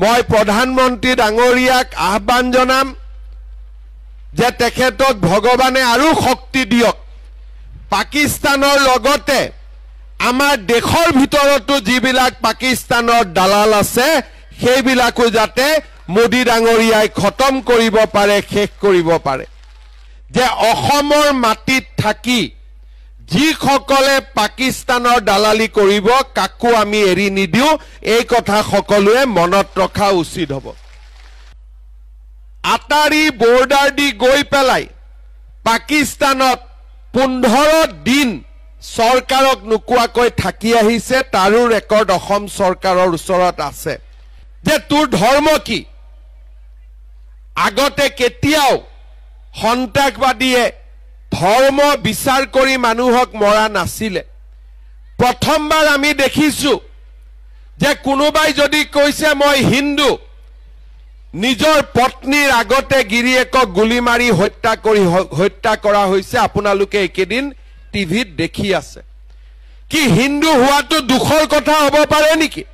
মই প্ৰধানমন্ত্ৰী ডাঙৰীয়াক আহ্বান জনাম যে তেখেতক ভগৱানে আৰু শক্তি দিয়ক পাকিস্তানৰ লগতে আমাৰ দেশৰ ভিতৰতো যিবিলাক পাকিস্তানৰ দালাল আছে সেইবিলাকো যাতে মোদী ডাঙৰীয়াই খতম কৰিব পাৰে শেষ কৰিব পাৰে যে অসমৰ মাটিত থাকি যিসকলে পাকিস্তানৰ দালালি কৰিব কাকো আমি এৰি নিদিও এই কথা সকলোৱে মনত ৰখা উচিত হ'ব আটাৰী বৰ্ডাৰ দি গৈ পেলাই পাকিস্তানত 15 দিন সৰকাৰক নুকুৱাকৈ থাকি আহিছে তাৰো ৰেকৰ্ড অসম সৰকাৰৰ ওচৰত আছে যে তোৰ ধৰ্ম কি আগতে কেতিয়াও সন্ত্ৰাসবাদীয়ে ধৰ্ম বিচাৰ কৰি মানুহক মৰা নাছিলে প্ৰথমবাৰ আমি দেখিছো যে কোনোবাই যদি কৈছে মই হিন্দু নিজৰ পত্নীৰ আগতে গিৰিয়েকক গুলি মাৰি হত্যা কৰা হৈছে আপোনালোকে একেদিন টিভিত দেখি আছে কি হিন্দু হোৱাটো দুখৰ কথা হ'ব পাৰে নেকি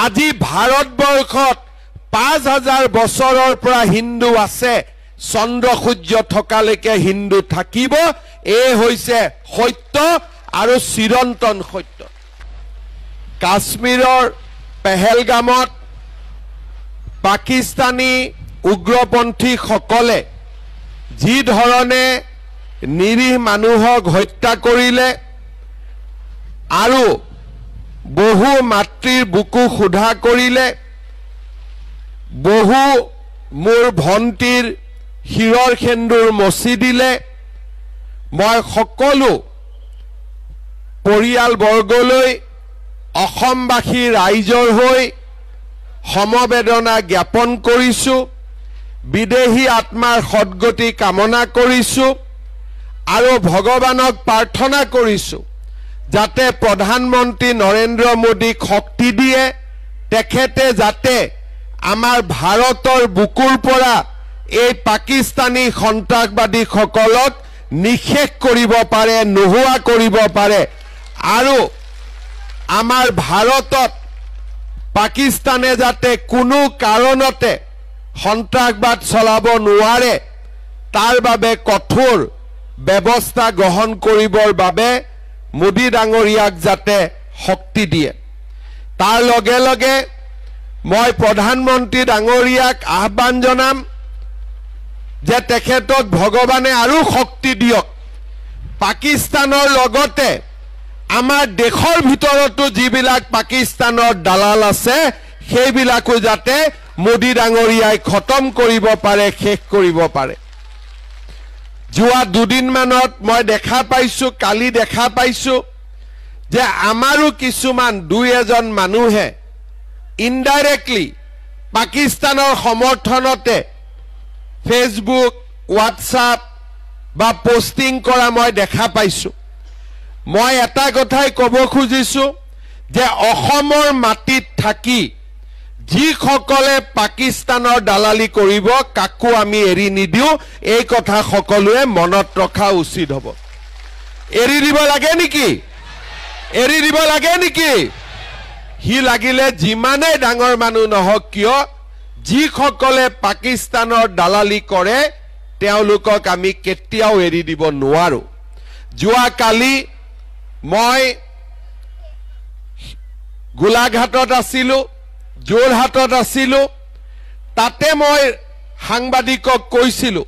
আজি ভাৰতবৰ্ষত 5000 বছৰৰ পৰা হিন্দু আছে চন্দ্ৰ সূৰ্য থকালৈকে হিন্দু থাকিব এই হৈছে সত্য আৰু চিৰন্তন সত্য কাশ্মীৰৰ পেহেলগামত পাকিস্তানী উগ্ৰপন্থী সকলে যি ধৰণে নিৰীহ মানুহক হত্যা কৰিলে আৰু বহু মাতৃৰ বুকু খুধা কৰিলে বহু মোৰ ভন্তিৰ হিৰৰ খেন্দুৰ মচি দিলে মই সকলো পৰিয়াল বৰ্গলৈ অসমবাসী ৰাইজৰ হৈ সমবেদনা জ্ঞাপন কৰিছো বিদেহী আত্মাৰ সদ্গতি কামনা কৰিছো আৰু ভগৱানক প্ৰাৰ্থনা কৰিছো যাতে প্ৰধানমন্ত্ৰী নৰেন্দ্ৰ মোদীক শক্তি দিয়ে তেখেতে যাতে আমাৰ ভাৰতৰ বুকুৰ পৰা এই পাকিস্তানী সন্ত্ৰাসবাদী সকলক নিশেষ কৰিব পাৰে নোহোৱা কৰিব পাৰে আৰু আমাৰ ভাৰতত পাকিস্তানে যাতে কোনো কাৰণতে সন্ত্ৰাসবাদ চলাব নোৱাৰে তাৰ বাবে কঠোৰ ব্যৱস্থা গ্ৰহণ কৰিবৰ বাবে মোদী ডাঙৰীয়াক যাতে শক্তি দিয়ে তাৰ লগে লগে মই প্ৰধানমন্ত্ৰী ডাঙৰীয়াক আহ্বান জনাম যে তেখেতক ভগৱানে আৰু শক্তি দিয়ক পাকিস্তানৰ লগতে আমাৰ দেশৰ ভিতৰতো যিবিলাক পাকিস্তানৰ দালাল আছে সেইবিলাকো যাতে মোদী ডাঙৰীয়াই খতম কৰিব পাৰে শেষ কৰিব পাৰে যোৱা দুদিনমানত মই দেখা পাইছো কালি দেখা পাইছো যে আমাৰো কিছুমান দুই এজন মানুহে ইনডাইৰেক্টলি পাকিস্তানৰ সমৰ্থনতে ফেসবুক হোৱাটছআপ বা পোস্টিং কৰা মই দেখা পাইছো মই এটা কথাই ক'ব খুজিছো যে অসমৰ মাটিত থাকি যিসকলে পাকিস্তানৰ দালালি কৰিব কাকো আমি এৰি নিদিও এই কথা সকলোৱে মনত ৰখা উচিত হ'ব এৰি দিব লাগে নেকি হি লাগিলে যিমানে ডাঙৰ মানুহ নহওক কিয় যিসকলে পাকিস্তানৰ দালালি কৰে তেওঁলোকক আমি কেতিয়াও এৰি দিব নোৱাৰো যোৱা কালি মই গোলাঘাটত আছিলো যোৰহাটত আছিলো তাতে মই সাংবাদিকক কৈছিলো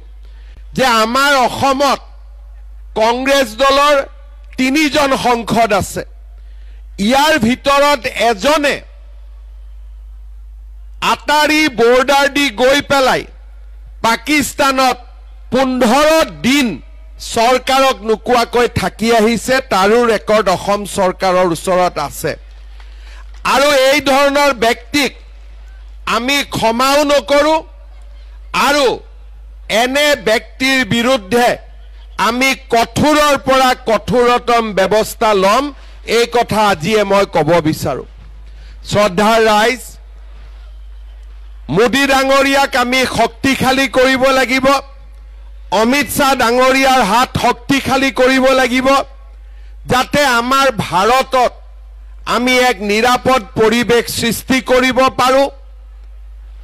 যে আমাৰ অসমত কংগ্ৰেছ দলৰ 3 জন সংসদ আছে ইয়াৰ ভিতৰত এজনে আটাৰী বৰ্ডাৰ দি গৈ পেলাই পাকিস্তানত 15 দিন সৰকাৰক নুকুৱাকৈ থাকি আহিছে তাৰো ৰেকৰ্ড অসম সৰকাৰৰ ওচৰত আছে আৰু এই ধৰণৰ ব্যক্তিক আমি ক্ষমাও নকৰো আৰু এনে ব্যক্তিৰ বিৰুদ্ধে আমি কঠোৰৰ পৰা কঠোৰতম ব্যৱস্থা লম এই কথা আজিয়ে মই ক'ব বিচাৰো শ্ৰদ্ধাৰ ৰাইজ মোদী ডাঙৰীয়াক আমি শক্তিশালী কৰিব লাগিব অমিত শাহ ডাঙৰীয়াৰ হাত শক্তিশালী কৰিব লাগিব যাতে আমাৰ ভাৰতত আমি এক নিৰাপদ পৰিৱেশ সৃষ্টি কৰিব পাৰোঁ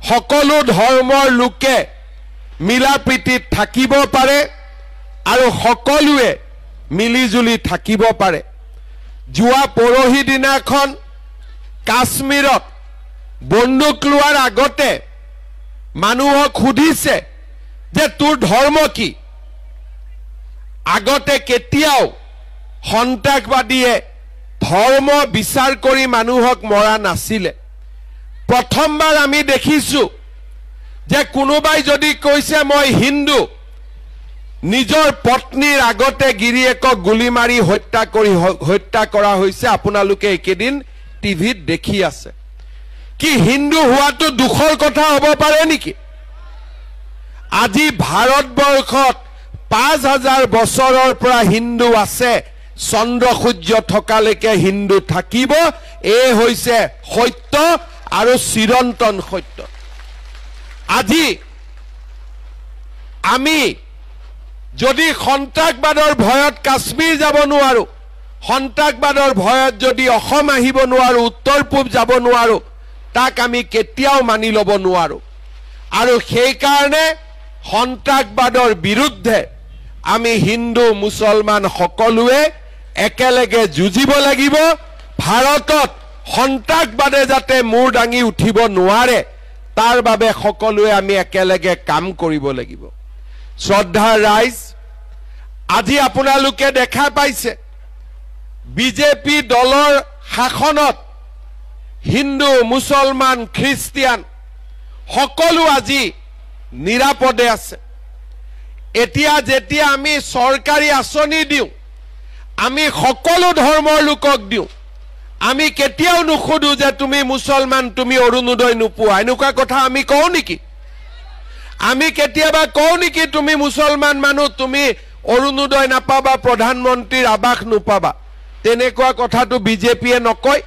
সকলো ধৰ্মৰ লোকে মিলা প্ৰীতিত থাকিব পাৰে আৰু সকলোৱে মিলিজুলি থাকিব পাৰে যোৱা পৰহি দিনাখন কাশ্মীৰত বন্দুক লোৱাৰ আগতে মানুহক সুধিছে যে তোৰ ধৰ্ম কি আগতে কেতিয়াও সন্ত্ৰাসবাদীয়ে ধৰ্ম বিচাৰ কৰি মানুহক মৰা নাছিলে প্ৰথমবাৰ আমি দেখিছো যে কোনোবাই যদি কৈছে মই হিন্দু নিজৰ পত্নীৰ আগতে গিৰিয়েকক গুলি মাৰি হত্যা কৰা হৈছে আপোনালোকে একেদিন টিভিত দেখি আছে কি হিন্দু হোৱাটো দুখৰ কথা হ'ব পাৰে নেকি আজি ভাৰতবৰ্ষত 5000 বছৰৰ পৰা হিন্দু আছে চন্দ্ৰ সূৰ্য থকালৈকে হিন্দু থাকিব এই হৈছে সত্য আৰু চিৰন্তন সত্য আজি আমি যদি সন্ত্ৰাসবাদৰ ভয়ত কাশ্মীৰ যাব নোৱাৰো সন্ত্ৰাসবাদৰ ভয়ত যদি অসম আহিব নোৱাৰো উত্তৰ পূব যাব নোৱাৰো তাক আমি কেতিয়াও মানি ল'ব নোৱাৰো আৰু সেই কাৰণে সন্ত্ৰাসবাদৰ বিৰুদ্ধে আমি হিন্দু মুছলমান সকলোৱে একেলগে যুঁজিব লাগিব ভাৰতত সন্ত্ৰাসবাদে যাতে মূৰ দাঙি উঠিব নোৱাৰে তাৰ বাবে সকলোৱে আমি একেলগে কাম কৰিব লাগিব শ্ৰদ্ধাৰ ৰাইজ আজি আপোনালোকে দেখা পাইছে বিজেপি দলৰ শাসনত হিন্দু মুছলমান খ্ৰীষ্টিয়ান সকলো আজি নিৰাপদে আছে এতিয়া যেতিয়া আমি চৰকাৰী আঁচনি দিওঁ আমি সকলো ধৰ্মৰ লোকক দিওঁ আমি কেতিয়াও নুখুধো যে তুমি মুছলমান তুমি অৰুণোদয় নোপোৱা এনেকুৱা কথা আমি কওঁ নেকি আমি কেতিয়াবা কওঁ নেকি তুমি মুছলমান মানুহ তুমি অৰুণোদয় নাপাবা প্ৰধানমন্ত্ৰীৰ আবাস নোপাবা তেনেকুৱা কথাটো বিজেপিয়ে নকয়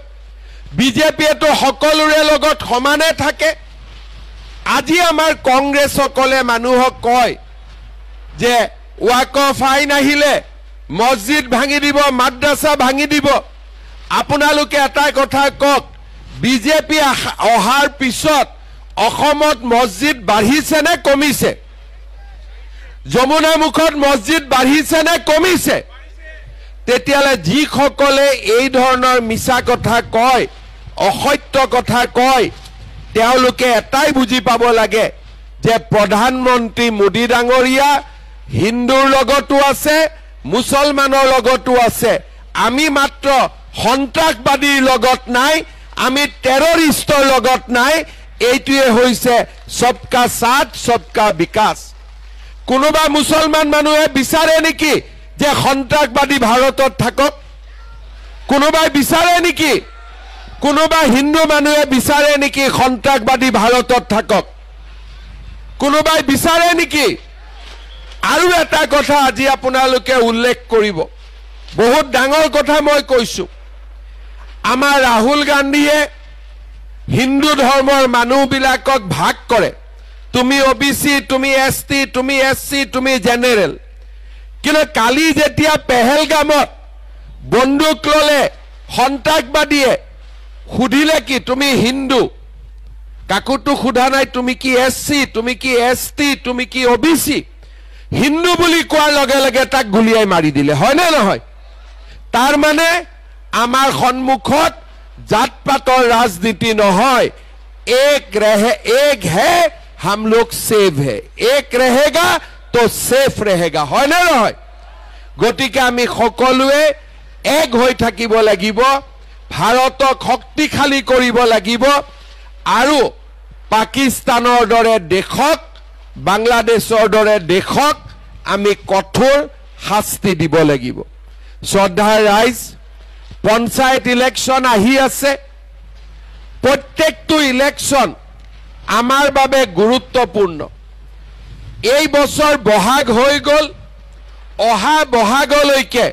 বিজেপিয়েতো সকলোৰে লগত সমানে থাকে আজি আমাৰ কংগ্ৰেছসকলে মানুহক কয় যে ওয়াকফ আইন আহিলে মছজিদ ভাঙি দিব মাদ্ৰাছা ভাঙি দিব আপোনালোকে এটা কথা কক বিজেপি অহাৰ পিছত অসমত মছজিদ বাঢ়িছে নে কমিছে যমুনা মুখত মছজিদ বাঢ়িছে নে কমিছে তেতিয়ালে যিসকলে এই ধৰণৰ মিছা কথা কয় অসত্য কথা কয় তেওঁলোকে এটাই বুজি পাব লাগে যে প্ৰধানমন্ত্ৰী মোদী ডাঙৰীয়া হিন্দুৰ লগতো আছে মুছলমানৰ লগতো আছে আমি মাত্ৰ সন্ত্ৰাসবাদীৰ লগত নাই আমি টেৰৰিষ্টৰ লগত নাই এইটোৱে হৈছে সবকা সাথ সবকা বিকাশ কোনোবা মুছলমান মানুহে বিচাৰে নেকি যে সন্ত্ৰাসবাদী ভাৰতত থাকক কোনোবাই বিচাৰে নেকি কোনোবা হিন্দু মানুহে বিচাৰে নেকি সন্ত্ৰাসবাদী ভাৰতত থাকক কোনোবাই বিচাৰে নেকি আৰু এটা কথা আজি আপোনালোকে উল্লেখ কৰিব বহুত ডাঙৰ কথা মই কৈছো আমাৰ ৰাহুল গান্ধীয়ে হিন্দু ধৰ্মৰ মানুহবিলাকক ভাগ কৰে তুমি ওবিসি তুমি এসটি তুমি এসসি তুমি জেনাৰেল কিন্তু কালি যেতিয়া পেহেলগামত বন্দুক ললে সন্ত্ৰাসবাদীয়ে সুধিলে কি তুমি হিন্দু কাকুটো সুধা নাই তুমি কি এসসি তুমি কি এসটি তুমি কি ওবিসি হিন্দু বুলি কোৱাৰ লগে লগে তাক গুলিয়াই মাৰি দিলে হয় না নহয় তাৰ মানে আমাৰ সন্মুখত জাতপাতৰ ৰাজনীতি নহয় एक है हम लोग सेव है एक रहेगा तो सेफ रहेगा হয় না নহয় গতিকে আমি সকলোৱে এক হৈ থাকিব লাগিব ভাৰতক শক্তিশালী কৰিব লাগিব আৰু পাকিস্তানৰ দৰে দেশক বাংলাদেশৰ দৰে দেশক আমি কঠোৰ শাস্তি দিব লাগিব শ্ৰদ্ধাৰ ৰাইজ পঞ্চায়ত ইলেকশন আহি আছে প্ৰত্যেকটো ইলেকশন আমাৰ বাবে গুৰুত্বপূৰ্ণ এই বছৰ বহাগ হৈ গল অহা বহাগলৈকে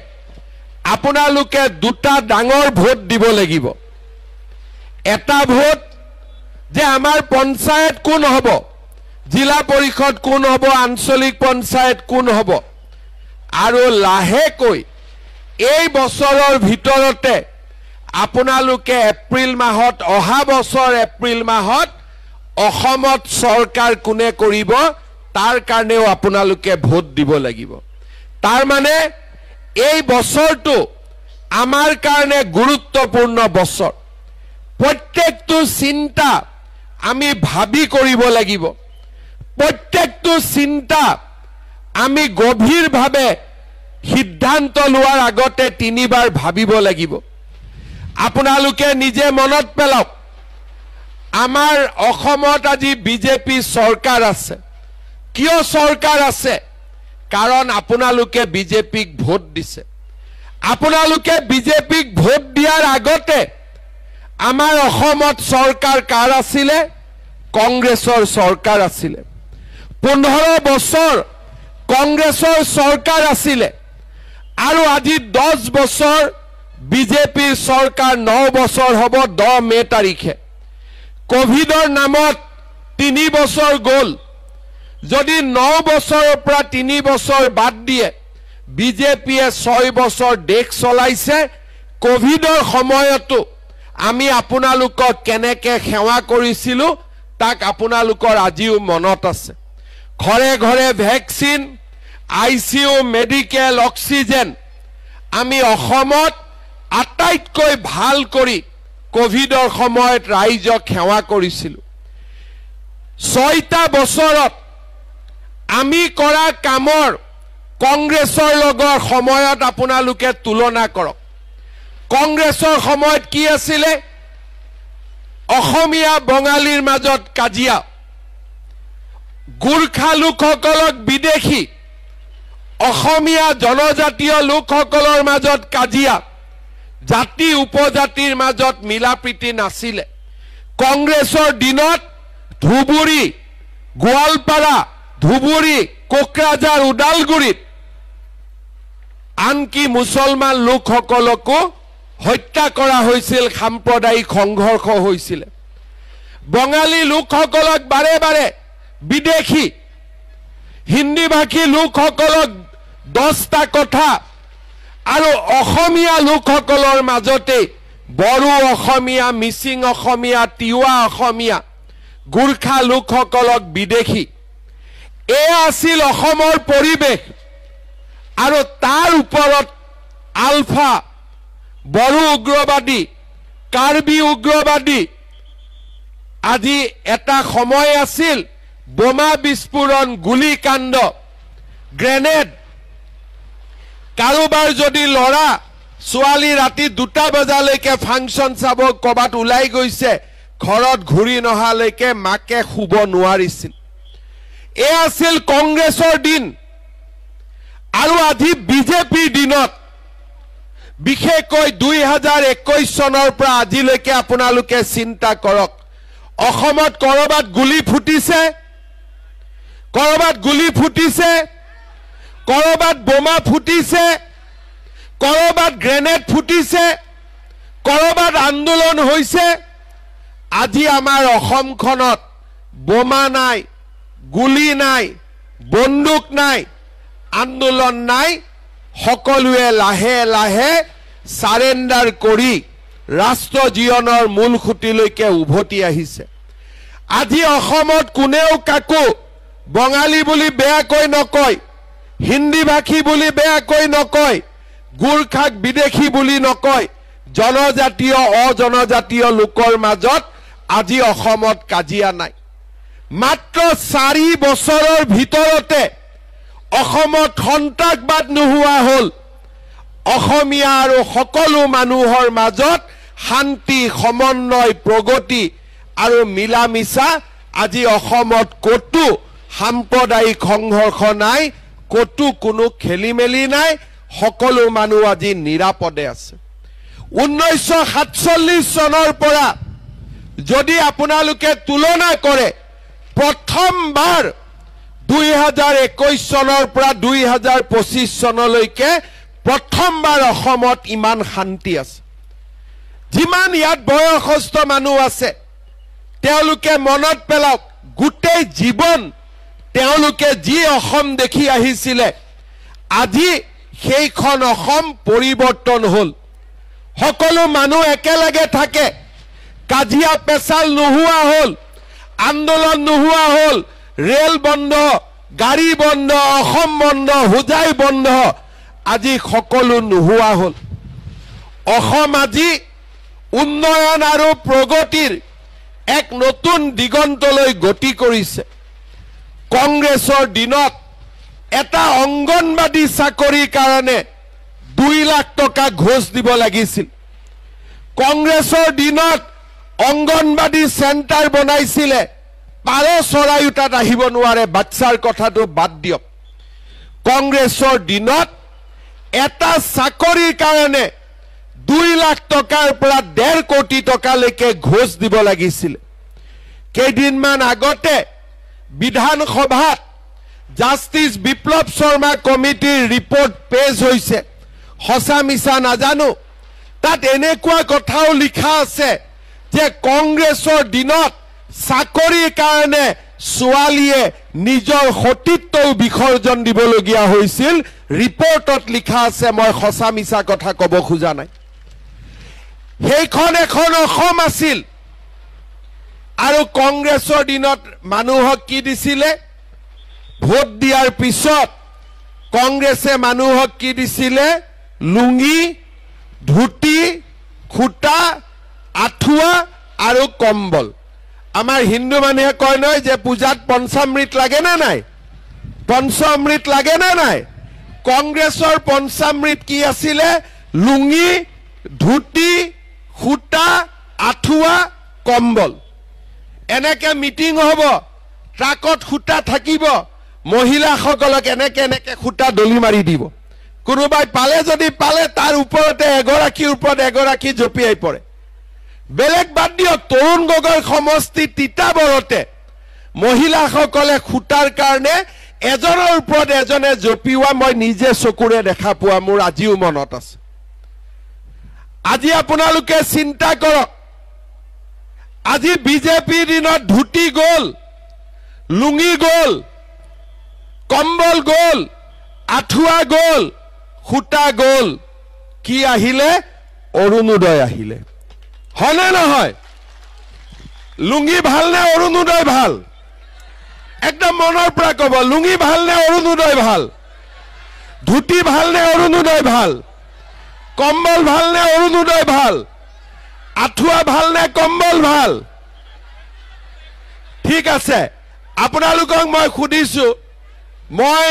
আপোনালোকে দুটা ডাঙৰ ভোট দিব লাগিব এটা ভোট যে আমাৰ পঞ্চায়ত কোন হ'ব জিলা পৰিষদ কোন হ'ব আঞ্চলিক পঞ্চায়ত কোন হ'ব আৰু লাহেকৈ এই বছৰৰ ভিতৰতে আপোনালোকে এপ্ৰিল মাহত অহা বছৰ এপ্ৰিল মাহত অসমত চৰকাৰ কোনে কৰিব তাৰ কাৰণেও আপোনালোকে ভোট দিব লাগিব তাৰ মানে এই বছৰটো আমাৰ কাৰণে গুৰুত্বপূৰ্ণ বছৰ প্ৰত্যেকটো চিন্তা আমি ভাবি কৰিব লাগিব প্ৰত্যেকটো চিন্তা আমি গভীৰভাৱে সিদ্ধান্ত লোৱাৰ আগতে তিনিবাৰ ভাবিব লাগিব আপোনালোকে নিজে মনত পেলাওক আমাৰ অসমত আজি বিজেপি চৰকাৰ আছে কিয় চৰকাৰ আছে কাৰণ আপোনালোকে বিজেপিক ভোট দিছে আপোনালোকে বিজেপিক ভোট দিয়াৰ আগতে আমাৰ অসমত চৰকাৰ কাৰ আছিলে কংগ্ৰেছৰ চৰকাৰ আছিলে 15 বছৰ কংগ্ৰেছৰ চৰকাৰ আছিলে আৰু আজি 10 বছৰ বিজেপিৰ চৰকাৰ 9 বছৰ হ'ব 10 মে তাৰিখে কোভিডৰ নামত 3 বছৰ গ'ল যদি 9 বছৰৰ পৰা 3 বছৰ বাদ দিয়ে বিজেপিয়ে 6 বছৰ দেশ চলাইছে কোভিডৰ সময়তো আমি আপোনালোকক কেনেকে সেৱা কৰিছিলো তাক আপোনালোকৰ আজিও মনত আছে ঘৰে ঘৰে ভ্যাকচিন আইসিইউ মেডিকেল অক্সিজেন আমি অসমত আটাইতকৈ ভাল কৰি কোভিডৰ সময়ত ৰাইজক সেৱা কৰিছিলো 6টা বছৰত আমি কৰা কামৰ কংগ্ৰেছৰ লগৰ সময়ত আপোনালোকে তুলনা কৰক কংগ্ৰেছৰ সময়ত কি আছিলে অসমীয়া বঙালীৰ মাজত কাজিয়া গুৰখা লোকসকলক বিদেশী অসমীয়া জনজাতীয় লোকসকলৰ মাজত কাজিয়া জাতি উপজাতিৰ মাজত মিলাপ্ৰীতি নাছিলে কংগ্ৰেছৰ দিনত ধুবুৰী গোৱালপাৰা ধুবুৰী কোকৰাঝাৰ উদালগুৰিত আনকি মুছলমান লোকসকলকো হত্যা কৰা হৈছিল সাম্প্ৰদায়িক সংঘৰ্ষ হৈছিল বঙালী লোকসকলক বাৰে বাৰে বিদেশী হিন্দী ভাষী লোকসকলক 10টা কথা আৰু অসমীয়া লোকসকলৰ মাজতে বড়ো অসমীয়া মিচিং অসমীয়া তিৱা অসমীয়া গুৰখা লোকসকলক বিদেশী এ আছিল অসমৰ পৰিবেশ আৰু তাৰ ওপৰত আলফা বড়ো উগ্ৰবাদী কাৰ্বি উগ্ৰবাদী আজি এটা সময় আছিল বোমা বিস্ফোৰণ গুলিকাণ্ড গ্ৰেনেড কাৰোবাৰ যদি লৰা ছোৱালী ৰাতি 2টা বজালৈকে ফাংচন চাব কবাত উলাই গৈছে ঘৰত ঘূৰি নহালৈকে মাকে শুব নোৱাৰিছিল এ আছিল কংগ্ৰেছৰ দিন আৰু আজি বিজেপিৰ দিনত বিশেষকৈ 2021 চনৰ পৰা আজিলৈকে আপোনালোকে চিন্তা কৰক অসমত কৰবাত গুলি ফুটিছে কৰবাত বোমা ফুটিছে কৰবাত গ্ৰেনেড ফুটিছে কৰবাত আন্দোলন হৈছে আজি আমাৰ অসমখনত বোমা নাই গুলি নাই বন্দুক নাই আন্দোলন নাই সকলোৱে লাহে লাহে সাৰেন্ডাৰ কৰি ৰাষ্ট্ৰ জীবনৰ মূল খুঁটিলৈকে উভতি আহিছে আজি অসমত কোনেও কাকো বঙালী বুলি বেয়াকৈ নকয় হিন্দী ভাষী বুলি বেয়াকৈ নকয় গুৰখাক বিদেশী বুলি নকয় জনজাতীয় অজনজাতীয় লোকৰ মাজত আজি অসমত কাজিয়া নাই মাত্ৰ 4 বছৰৰ ভিতৰতে অসমত সন্ত্ৰাসবাদ নোহোৱা হল অসমীয়া আৰু সকলো মানুহৰ মাজত শান্তি সমন্বয় প্ৰগতি আৰু মিলামিছা আজি অসমত কতো সাম্প্ৰদায়িক সংঘৰ্ষ নাই কতো কোনো খেলিমেলি নাই সকলো মানুহ আজি নিৰাপদে আছে 1947 চনৰ পৰা যদি আপোনালোকে তুলনা কৰে প্ৰথমবাৰ 2021 চনৰ পৰা 2025 চনলৈকে প্ৰথমবাৰ অসমত ইমান শান্তি আছে যিমান ইয়াত বয়সস্থ মানুহ আছে তেওঁলোকে মনত পেলাওক গোটেই জীৱন তেওঁলোকে যি অসম দেখি আহিছিলে আজি সেইখন অসম পৰিৱৰ্তন হল সকলো মানুহ একেলগে থাকে কাজিয়া পেচাল নোহোৱা হ'ল আন্দোলন নোহোৱা হ'ল ৰেল বন্ধ গাড়ী বন্ধ অসম বন্ধ হুজাই বন্ধ আজি সকলো নোহোৱা হ'ল অসম আজি উন্নয়ন আৰু প্ৰগতিৰ এক নতুন দিগন্তলৈ গতি কৰিছে কংগ্ৰেছৰ দিনত এটা অংগনবাদী চাকৰিৰ কাৰণে 2 লাখ টকা ঘোষ দিব লাগিছিল কংগ্ৰেছৰ দিনত অংগনবাদী সেন্টাৰ বনাইছিলে পাৰ চৰাইও তাত আহিব নোৱাৰে বাচ্চাৰ কথাটো বাদ দিয়ক কংগ্ৰেছৰ দিনত এটা চাকৰিৰ কাৰণে 2 লাখ টকাৰ পৰা 1.5 কোটি টকালৈকে ঘোষ দিব লাগিছিল কেইদিনমান আগতে বিধানসভাত জাষ্টিস বিপ্লৱ শৰ্মা কমিটিৰ ৰিপৰ্ট পেশ হৈছে হসা মিছা নাজানো তাত এনেকুৱা কথাও লিখা আছে যে কংগ্ৰেছৰ দিনত চাকৰিৰ কাৰণে ছোৱালীয়ে নিজৰ সতীত্বও বিসৰ্জন দিবলগীয়া হৈছিল ৰিপৰ্টত লিখা আছে মই হসা মিছা কথা ক'ব খোজা নাই সেইখন এখন অসম আছিল আৰু কংগ্ৰেছৰ দিনত মানুহক কি দিছিলে ভোট দিয়াৰ পিছত কংগ্ৰেছে মানুহক কি দিছিলে লুঙ্গি ধুতি খুটা আঠুৱা আৰু কম্বল আমাৰ হিন্দু মানুহে কয় নহয় যে পূজাত পঞ্চামৃত লাগে না নাই পঞ্চামৃত লাগে না নাই কংগ্ৰেছৰ পঞ্চামৃত কি আছিলে লুঙ্গি ধুতি খুটা আঠুৱা কম্বল এনেকে মিটিং হ'ব ট্ৰাকত খুটা থাকিব মহিলাসকলক এনেকে এনেকে খুটা দলি মাৰি দিব কোনোবাই পালে যদি পালে তাৰ ওপৰতে এগৰাকীৰ ওপৰত এগৰাকী জপিয়াই পৰে বেলেগ বাদ দিয়ক তৰুণ গগৈ সমষ্টি তিতাবৰতে মহিলাসকলে খুটাৰ কাৰণে এজনৰ ওপৰত এজনে জপিওৱা মই নিজে চকুৰে দেখা পোৱা মোৰ আজিও মনত আছে আজি আপোনালোকে চিন্তা কৰক আজি বিজেপিৰ দিনত ধুতি গ'ল লুঙ্গি গ'ল কম্বল গ'ল আঠুৱা গ'ল খুটা গ'ল কি আহিলে অৰুণোদয় আহিলে হয়নে নহয় লুঙ্গি ভাল নে অৰুণোদয় ভাল একদম মনৰ পৰা ক'ব লুঙ্গি ভাল নে অৰুণোদয় ভাল ধুতি ভাল নে অৰুণোদয় ভাল কম্বল ভাল নে অৰুণোদয় ভাল আঠুৱা ভাল নে কম্বল ভাল ঠিক আছে আপোনালোকক মই সুধিছো মই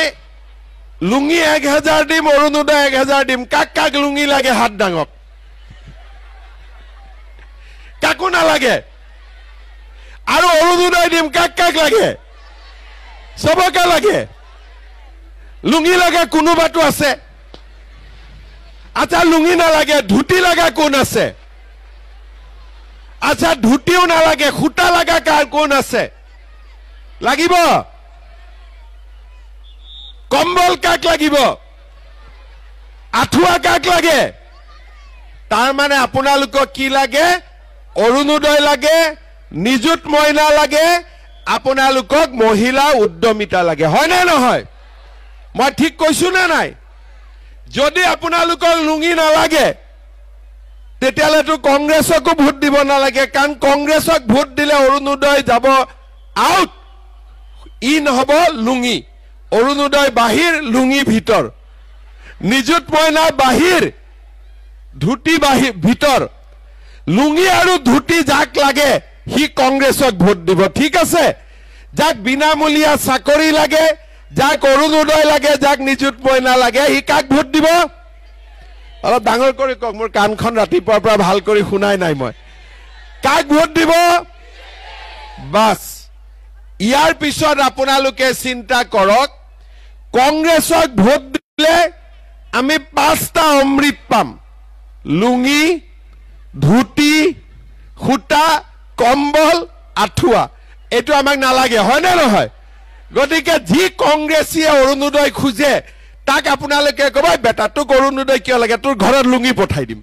লুঙ্গি 1000 দিম অৰুণোদয় 1000 দিম কাক কাক লুঙ্গি লাগে হাত ডাঙক কাকো নালাগে আৰু অৰুণোদয় দিম কাক কাক লাগে সবকে লাগে লুঙ্গি লাগে কোনোবাটো আছে আচ্ছা লুঙ্গি নালাগে ধুতি লাগা কোন আছে আচ্ছা ধুতিও নালাগে খুটা লাগা কাৰ কোন আছে লাগিব কম্বল কাক লাগিব আঠুৱা কাক লাগে তাৰ মানে আপোনালোকক কি লাগে অৰুণোদয় লাগে নিযুত মইনা লাগে আপোনালোকক মহিলা উদ্যমিতা লাগে হয় নে নহয় মই ঠিক কৈছো না নাই যদি আপোনালোকৰ লুঙ্গি নালাগে তেতিয়ালেতো কংগ্ৰেছকো ভোট দিব নালাগে কাৰণ কংগ্ৰেছক ভোট দিলে অৰুণোদয় যাব আউট ইন হ'ব লুঙ্গি অৰুণোদয় বাহিৰ লুঙ্গি ভিতৰ নিযুত মইনা বাহিৰ ধুতি বাহিৰ ভিতৰ লুঙ্গি আৰু ধুতি যাক লাগে হি কংগ্ৰেছক ভোট দিব ঠিক আছে যাক বিনামূলীয়া চাকৰি লাগে যাক অৰুণোদয় লাগে যাক নিযুত মইনা লাগে হি কাক ভোট দিব অলপ ডাঙৰ কৰি কক মোৰ কানখন ৰাতিপুৱাৰ পৰা ভাল কৰি শুনাই নাই মই কাক ভোট দিব বাস ইয়াৰ পিছত আপোনালোকে চিন্তা কৰক কংগ্ৰেছক ভোট দিলে আমি 5টা অমৃত পাম লুঙ্গি ধুতি খুটা কম্বল আঠুৱা এটো আমাক নালাগে হয় না নহয় গতিকে যি কংগ্ৰেছীয়ে অৰুণোদয় খুজে তাক আপোনালোকে কবাই বেটা তোক অৰুণোদয় কিয় লাগে তোৰ ঘৰত লুঙ্গি পঠাই দিম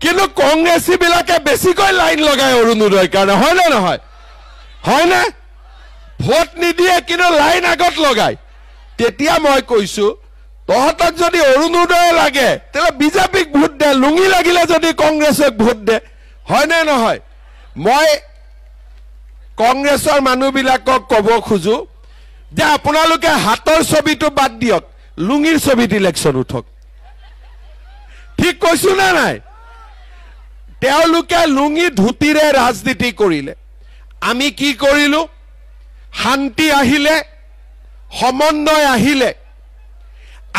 কিন্তু কংগ্ৰেছী বিলাকে বেছিকৈ লাইন লগায় অৰুণোদয় কাৰণে হয় না নহয় হয় না ভোট নিদিয়ে কিন্তু লাইন আগত লগায় তেতিয়া মই কৈছো তহঁতক যদি অৰুণোদয় লাগে তেলে বিজেপিক ভোট দে, লুঙি লাগিলে যদি কংগ্ৰেছক ভোট দে, হয় নে নহয়? মই কংগ্ৰেছৰ মানুহবিলাকক ক'ব খোজো যে আপোনালোকে হাতৰ ছবিটো বাদ দিয়ক, লুঙিৰ ছবিত ইলেকশ্যন উঠক। ঠিক কৈছো না নাই? তেওঁলোকে লুঙি ধুতিৰে ৰাজনীতি কৰিলে, আমি কি কৰিলো? শান্তি আহিলে, সমন্বয় আহিলে।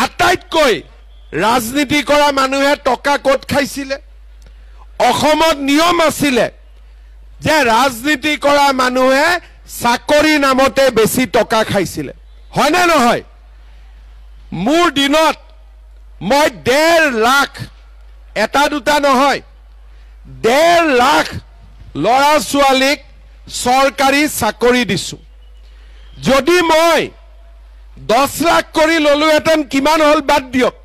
আটাইতকৈ ৰাজনীতি কৰা মানুহে টকা ক'ত খাইছিলে? অসমত নিয়ম আছিলে যে ৰাজনীতি কৰা মানুহে চাকৰি নামতে বেছি টকা খাইছিলে, হয় নে নহয়? মোৰ দিনত মই 1.5 লাখ, এটা দুটা নহয়, 1.5 লাখ ল'ৰা ছোৱালীক চৰকাৰী চাকৰি দিছো। যদি মই 10 লাখ কৰি ললোহেঁতেন কিমান হ'ল বাদ দিয়ক।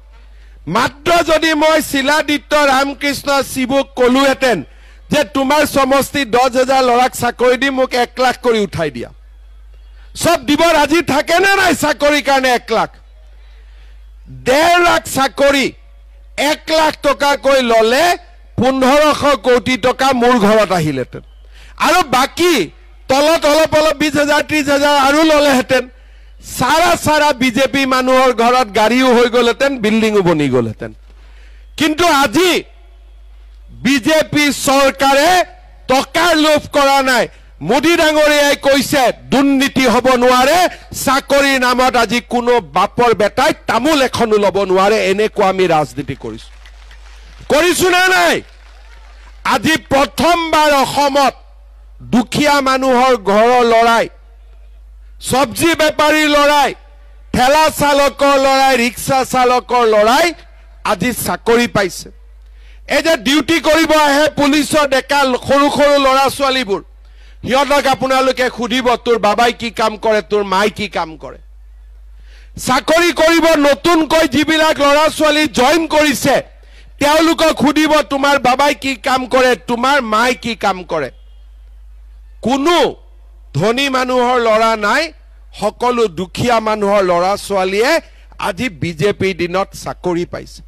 মাত্ৰ যদি মই শিলাদিত্য ৰামকৃষ্ণ শিবুক ক'লোহেঁতেন যে তোমাৰ সমষ্টি 10,000 ল'ৰাক চাকৰি দি মোক 1 লাখ কৰি উঠাই দিয়া, চব দিব ৰাজি থাকে নে নাই চাকৰিৰ কাৰণে? 1 লাখ, 1.5 লাখ চাকৰি 1 লাখ টকাকৈ ল'লে 1500 কোটি টকা মোৰ ঘৰত আহিলেহেঁতেন, আৰু বাকী তলত অলপ অলপ 20,000 30,000 আৰু ল'লেহেঁতেন। সাৰা বিজেপি মানুহৰ ঘৰত গাড়ীও হৈ গ'লহেঁতেন, বিল্ডিংও বনি গ'লহেঁতেন। কিন্তু আজি বিজেপি চৰকাৰে টকাৰ লোভ কৰা নাই। মোদী ডাঙৰীয়াই কৈছে দুৰ্নীতি হ'ব নোৱাৰে, চাকৰিৰ নামত আজি কোনো বাপৰ বেটাই তামোল এখনো ল'ব নোৱাৰে, এনেকুৱা আমি ৰাজনীতি কৰিছো না নাই? আজি প্ৰথমবাৰ অসমত দুখীয়া মানুহৰ ঘৰৰ লৰাই, চব্জি বেপাৰীৰ লৰাই, ঠেলা চালকৰ লৰাই, ৰিক্সা চালকৰ লৰাই আজি চাকৰি পাইছে। এই যে ডিউটি কৰিব আহে পুলিচৰ ডেকা সৰু সৰু ল'ৰা ছোৱালীবোৰ, সিহঁতক আপোনালোকে সুধিব তোৰ বাবাই কি কাম কৰে, তোৰ মাই কি কাম কৰে। চাকৰি কৰিব নতুনকৈ যিবিলাক ল'ৰা ছোৱালী জইন কৰিছে তেওঁলোকক সুধিব তোমাৰ বাবাই কি কাম কৰে, তোমাৰ মাই কি কাম কৰে। কোনো ধনী মানুহৰ ল'ৰা নাই, সকলো দুখীয়া মানুহৰ ল'ৰা ছোৱালীয়ে আজি বিজেপিৰ দিনত চাকৰি পাইছে।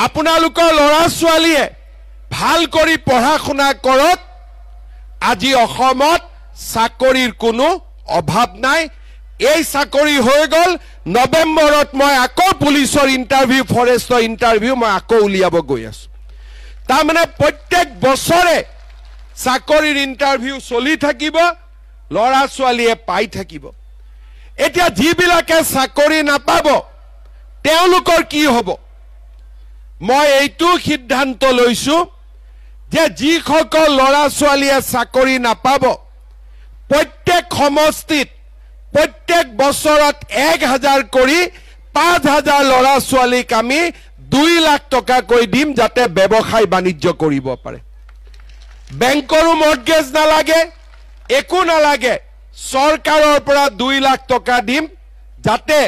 আপোনালোকৰ ল'ৰা ছোৱালীয়ে ভাল কৰি পঢ়া শুনা কৰক, আজি অসমত চাকৰিৰ কোনো অভাৱ নাই। এই চাকৰি হৈ গ'ল, নৱেম্বৰত মই আকৌ পুলিচৰ ইণ্টাৰভিউ, ফৰেষ্টৰ ইণ্টাৰভিউ মই আকৌ উলিয়াব গৈ আছো। তাৰমানে প্ৰত্যেক বছৰে চাকৰিৰ ইণ্টাৰভিউ চলি থাকিব, ল'ৰা ছোৱালীয়ে পাই থাকিব। এতিয়া যিবিলাকে চাকৰি নাপাব তেওঁলোকৰ কি হ'ব? মই এইটো সিদ্ধান্ত লৈছো যে যিসকল ল'ৰা ছোৱালীয়ে চাকৰি নাপাব, প্ৰত্যেক সমষ্টিত প্ৰত্যেক বছৰত 1,000 কৰি 5,000 ল'ৰা ছোৱালীক আমি 2 লাখ টকাকৈ দিম, যাতে ব্যৱসায় বাণিজ্য কৰিব পাৰে। বেংকৰো মৰ্টগেজ নালাগে, একো নালাগে, চৰকাৰৰ পৰা 2 লাখ টকা দিম, যাতে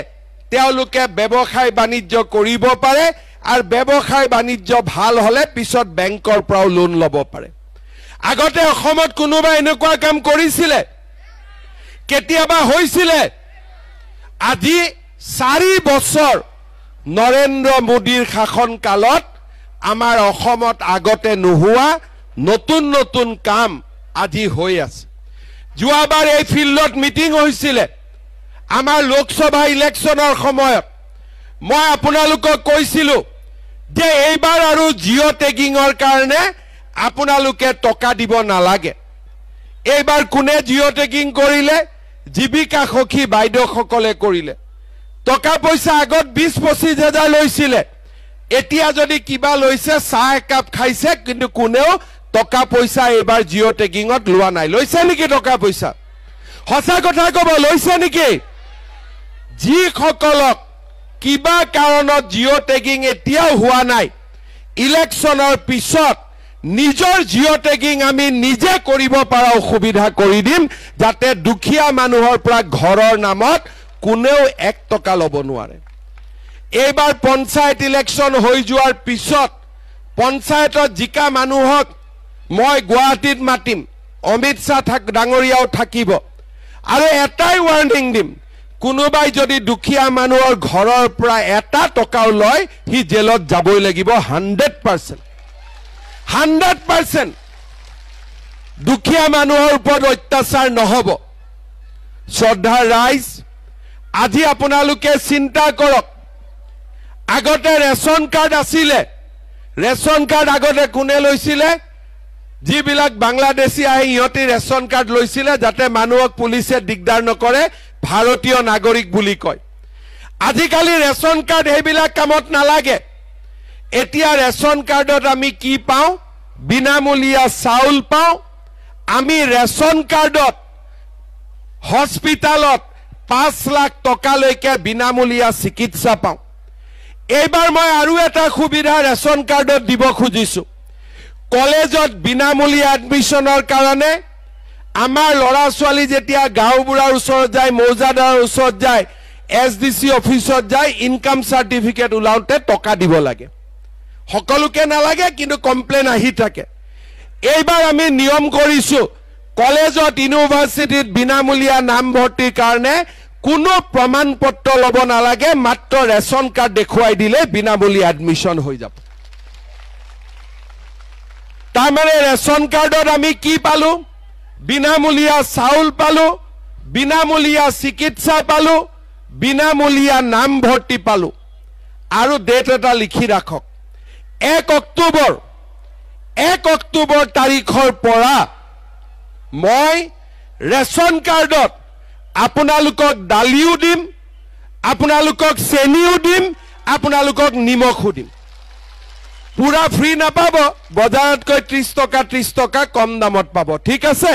তেওঁলোকে ব্যৱসায় বাণিজ্য কৰিব পাৰে, আৰু ব্যৱসায় বাণিজ্য ভাল হলে পিছত বেংকৰ পৰাও লোন ল'ব পাৰে। আগতে অসমত কোনোবা এনেকুৱা কাম কৰিছিলে? কেতিয়াবা হৈছিলে? আজি 4 বছৰ নৰেন্দ্ৰ মোদীৰ শাসন কালত আমাৰ অসমত আগতে নোহোৱা নতুন নতুন কাম আজি হৈ আছে। যোৱাবাৰ এই ফিল্ডত মিটিং হৈছিলে আমাৰ লোকসভা ইলেকশ্যনৰ সময়ত। মই আপোনালোকক কৈছিলো যে এইবাৰ আৰু জিঅ' টেগিঙৰ কাৰণে আপোনালোকে টকা দিব নালাগে। এইবাৰ কোনে জিঅ' টেগিং কৰিলে? জীৱিকা সখী বাইদেউসকলে কৰিলে। টকা পইচা আগত 20-25 হাজাৰ লৈছিলে, এতিয়া যদি কিবা লৈছে চাহ একাপ খাইছে, কিন্তু কোনেও টকা পইচা এইবাৰ জিঅ' টেগিঙত লোৱা নাই। লৈছে নেকি টকা পইচা? সঁচা কথা ক'ব, লৈছে নেকি? যিসকলক কিবা কাৰণত জিঅ' টেগিং এতিয়াও হোৱা নাই, ইলেকশ্যনৰ পিছত নিজৰ জিঅ' টেগিং আমি নিজে কৰিব পৰা সুবিধা কৰি দিম, যাতে দুখীয়া মানুহৰ পৰা ঘৰৰ নামত কোনেও 1 টকা ল'ব নোৱাৰে। এইবাৰ পঞ্চায়ত ইলেকশ্যন হৈ যোৱাৰ পিছত পঞ্চায়তত জিকা মানুহক মই গুৱাহাটীত মাতিম, অমিত শ্বাহ ডাঙৰীয়াও থাকিব, আৰু এটাই ৱাৰ্নিং দিম, কোনোবাই যদি দুখীয়া মানুহৰ ঘৰৰ পৰা এটা টকাও লয় হি জেলত যাবই লাগিব 100%। 100% দুখীয়া মানুহৰ ওপৰত অত্যাচাৰ নহব। শ্ৰদ্ধা ৰাইজ, আজি আপোনালোকে চিন্তা কৰক, আগতে ৰেচন কাৰ্ড আছিলে। ৰেচন কাৰ্ড আগতে কোনে লৈছিলে? যিবিলাক বাংলাদেশী আহি ইহঁতে ৰেচন কাৰ্ড লৈছিলে যাতে মানুহক পুলিচে দিগদাৰ নকৰে, ভাৰতীয় নাগৰিক বুলি কয়। আজিকালি ৰেচন কাৰ্ড সেইবিলাক কামত নালাগে। এতিয়া ৰেচন কাৰ্ডত আমি কি পাওঁ? বিনামূলীয়া চাউল পাওঁ। আমি ৰেচন কাৰ্ডত হস্পিটালত 5 লাখ টকালৈকে বিনামূলীয়া চিকিৎসা পাওঁ। এইবাৰ মই আৰু এটা সুবিধা ৰেচন কাৰ্ডত দিব খুজিছো। কলেজত বিনামূলীয়া এডমিশনৰ কাৰণে আমাৰ ল'ৰা ছোৱালী যেতিয়া গাঁওবুঢ়াৰ ওচৰত যায়, মৌজাদাৰৰ ওচৰত যায়, SDC অফিচত যায়, ইনকাম চাৰ্টিফিকেট ওলাওঁতে টকা দিব লাগে। সকলোকে নালাগে, কিন্তু কমপ্লেইন আহি থাকে। এইবাৰ আমি নিয়ম কৰিছো, কলেজত ইউনিভাৰ্চিটিত বিনামূলীয়া নামভৰ্তিৰ কাৰণে কোনো প্ৰমাণ পত্ৰ ল'ব নালাগে, মাত্ৰ ৰেচন কাৰ্ড দেখুৱাই দিলে বিনামূলীয়া এডমিশন হৈ যাব। তাৰমানে ৰেচন কাৰ্ডত আমি কি পালো? বিনামূলীয়া চাউল পালো, বিনামূলীয়া চিকিৎসা পালো, বিনামূলীয়া নামভৰ্তি পালো। আৰু ডেট এটা লিখি ৰাখক, 1 অক্টোবৰ তাৰিখৰ পৰা মই ৰেচন কাৰ্ডত আপোনালোকক দালিও দিম, আপোনালোকক চেনিও দিম, আপোনালোকক নিমখো দিম। পুৰা ফ্ৰী নাপাব, বজাৰতকৈ 30 টকা কম দামত পাব। ঠিক আছে?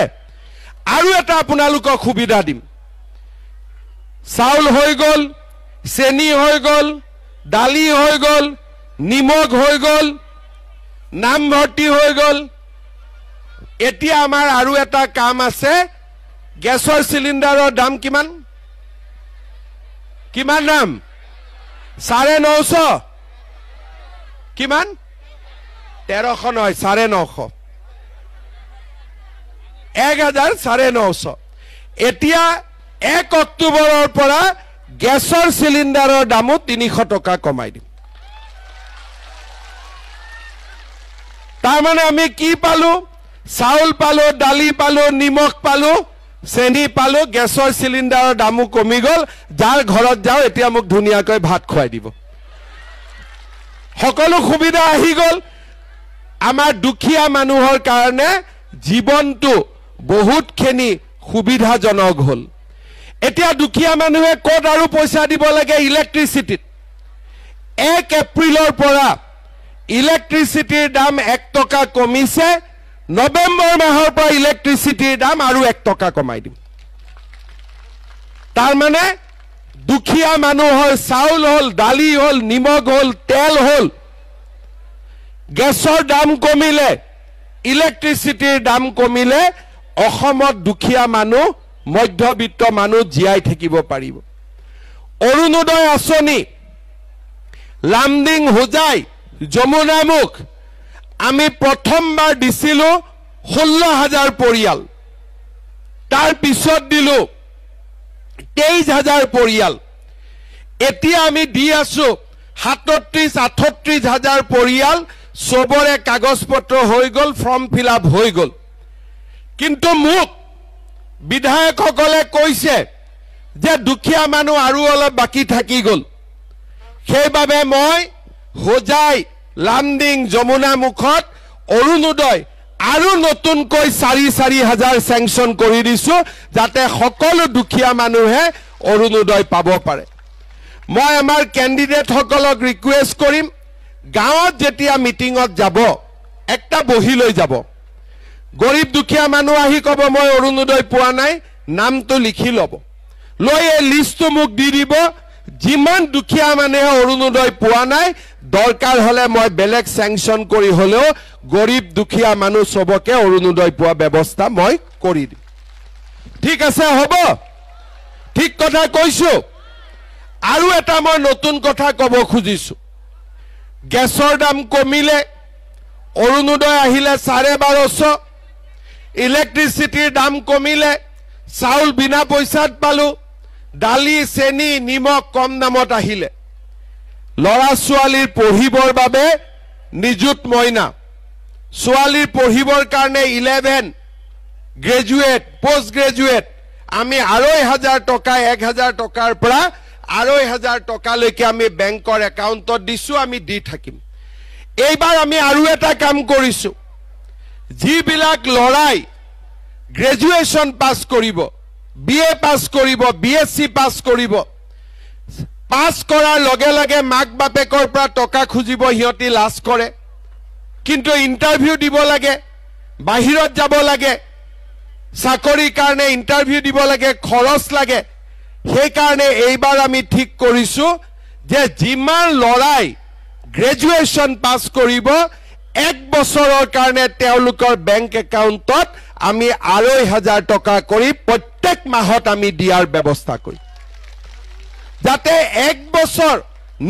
আৰু এটা আপোনালোকক সুবিধা দিম। চাউল হৈ গ'ল, চেনি হৈ গ'ল, দালি হৈ গ'ল, নিমখ হৈ গ'ল, নামভৰ্তি হৈ গ'ল। এতিয়া আমাৰ আৰু এটা কাম আছে। গেছৰ চিলিণ্ডাৰৰ দাম কিমান? কিমান দাম? 950। কিমান? 1300 নহয়, 950। 1900। এতিয়া 1 অক্টোবৰৰ পৰা গেছৰ চিলিণ্ডাৰৰ দামো 300 টকা কমাই দিম। তাৰমানে আমি কি পালো? চাউল পালো, দালি পালো, নিমখ পালো, চেনি পালো, গেছৰ চিলিণ্ডাৰৰ দামো কমি গ'ল। যাৰ ঘৰত যাওঁ এতিয়া মোক ধুনীয়াকৈ ভাত খুৱাই দিব। সকলো সুবিধা আহি গ'ল। আমাৰ দুখীয়া মানুহৰ কাৰণে জীৱনটো বহুতখিনি সুবিধাজনক হ'ল। এতিয়া দুখীয়া মানুহে ক'ত আৰু পইচা দিব লাগে? ইলেক্ট্ৰিচিটিত। 1 এপ্ৰিলৰ পৰা ইলেক্ট্ৰিচিটিৰ দাম 1 টকা কমিছে। নৱেম্বৰ মাহৰ পৰা ইলেক্ট্ৰিচিটিৰ দাম আৰু 1 টকা কমাই দিম। তাৰমানে দুখীয়া মানুহৰ চাউল হ'ল, দালি হ'ল, নিমখ হ'ল, তেল হ'ল, গেছৰ দাম কমিলে, ইলেক্ট্ৰিচিটিৰ দাম কমিলে, অসমত দুখীয়া মানুহ, মধ্যবিত্ত মানুহ জীয়াই থাকিব পাৰিব। অৰুণোদয় আঁচনি, লামডিং, হোজাই, যমুনামুখ আমি প্ৰথমবাৰ দিছিলো 16,000 পৰিয়াল। তাৰ পিছত দিলো 23,000 পৰিয়াল। এতিয়া আমি দি আছো 37-38,000 পৰিয়াল। সবৰে কাগজ পত্ৰ হৈ গ'ল, ফৰ্ম ফিল আপ হৈ গ'ল। কিন্তু মোক বিধায়কসকলে কৈছে যে দুখীয়া মানুহ আৰু অলপ বাকি থাকি গ'ল। সেইবাবে মই হোজাই, লামডিং, যমুনামুখত অৰুণোদয় আৰু নতুনকৈ 4,000 চেংচন কৰি দিছো, যাতে সকলো দুখীয়া মানুহে অৰুণোদয় পাব পাৰে। মই আমাৰ কেণ্ডিডেটসকলক ৰিকুৱেষ্ট কৰিম, গাঁৱত যেতিয়া মিটিঙত যাব একটা বহি লৈ যাব। গৰীব দুখীয়া মানুহ আহি ক'ব মই অৰুণোদয় পোৱা নাই, নামটো লিখি ল'ব। লৈ এই লিষ্টটো মোক দি দিব। যিমান দুখীয়া মানুহে অৰুণোদয় পোৱা নাই, দৰকাৰ হলে মই বেলেগ চেংচন কৰি হলেও গৰীব দুখীয়া মানুহ সবকে অৰুণোদয় পোৱা ব্যৱস্থা মই কৰি দিম। ঠিক আছে? হ'ব? ঠিক কথা কৈছো। আৰু এটা মই নতুন কথা ক'ব খুজিছো। গেছৰ দাম কমিলে, অৰুণোদয় আহিলে 1250, ইলেক্ট্ৰিচিটিৰ দাম কমিলে, চাউল বিনা পইচাত পালো, দালি চেনি নিমখ কম দামত আহিলে লৰা ছোৱালীৰ পঢ়িবৰ বাবে নিযুত মইনা ছোৱালীৰ পঢ়িবৰ কাৰণে 11 গ্ৰেজুৱেট পোষ্ট গ্ৰেজুৱেট আমি 2,500 টকা 1,000 টকাৰ পৰা 2,500 টকালৈকে আমি বেংকৰ একাউণ্টত দিছো আমি দি থাকিম এইবাৰ আমি আৰু এটা কাম কৰিছো যিবিলাক লৰাই গ্ৰেজুৱেচন পাছ কৰিব বিএ পাছ কৰিব বিএসসি পাছ কৰিব পাছ কৰাৰ লগে লগে মাক বাপেকৰ পৰা টকা খুজিব হিয়তি লাজ কৰে কিন্তু ইন্টাৰভিউ দিব লাগে বাহিৰত যাব লাগে চাকৰিৰ কাৰণে ইন্টাৰভিউ দিব লাগে খৰচ লাগে সেই কাৰণে এইবাৰ আমি ঠিক কৰিছো যে যিমান লৰাই গ্ৰেজুৱেচন পাছ কৰিব 1 বছৰৰ কাৰণে তেওঁলোকৰ বেংক একাউণ্টত আমি 2,500 টকা কৰি প্ৰত্যেক মাহত আমি দিয়াৰ ব্যৱস্থা কৰিম যাতে 1 বছৰ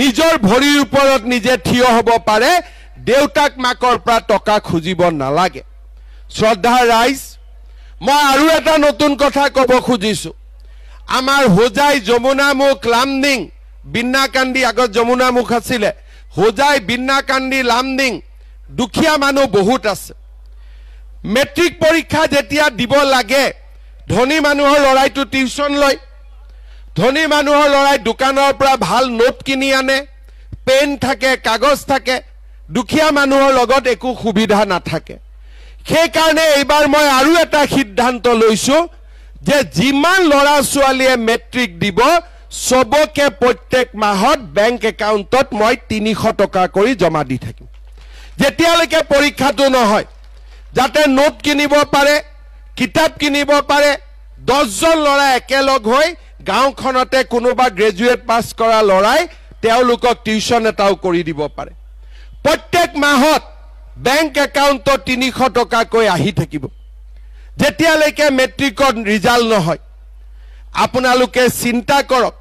নিজৰ ভৰিৰ ওপৰত নিজে থিয় হ'ব পাৰে দেউতাক মাকৰ পৰা টকা খুজিব নালাগে শ্ৰদ্ধা ৰাইজ মই আৰু এটা নতুন কথা ক'ব খুজিছো আমাৰ হোজাই যমুনামুখ লামডিং বিন্নাকান্দি আগত যমুনামুখ আছিল হোজাই বিন্নাকান্দি লামডিং দুখীয়া মানুহ বহুত আছে মেট্ৰিক পৰীক্ষা যেতিয়া দিব লাগে ধনী মানুহৰ লৰাইটো টিউচন লয় ধনী মানুহৰ লৰাই দোকানৰ পৰা ভাল নোট কিনি আনে পেন থাকে কাগজ থাকে দুখীয়া মানুহৰ লগত একো সুবিধা নাথাকে সেই কাৰণে এইবাৰ মই আৰু এটা সিদ্ধান্ত লৈছো যে যিমান লৰা ছোৱালীয়ে মেট্ৰিক দিব সবকে প্ৰত্যেক মাহত বেংক একাউণ্টত মই 300 টকা কৰি জমা দি থাকিম যেতিয়ালৈকে পৰীক্ষাটো নহয় যাতে নোট কিনিব পাৰে কিতাপ কিনিব পাৰে 10 জন লৰা একেলগ হৈ গাঁওখনতে কোনোবা গ্ৰেজুৱেট পাছ কৰা লৰাই তেওঁলোকক টিউচন এটাও কৰি দিব পাৰে প্ৰত্যেক মাহত বেংক একাউণ্টত 300 টকা কৈ আহি থাকিব যেতিয়ালৈকে মেট্ৰিকত ৰিজাল্ট নহয় আপোনালোকে চিন্তা কৰক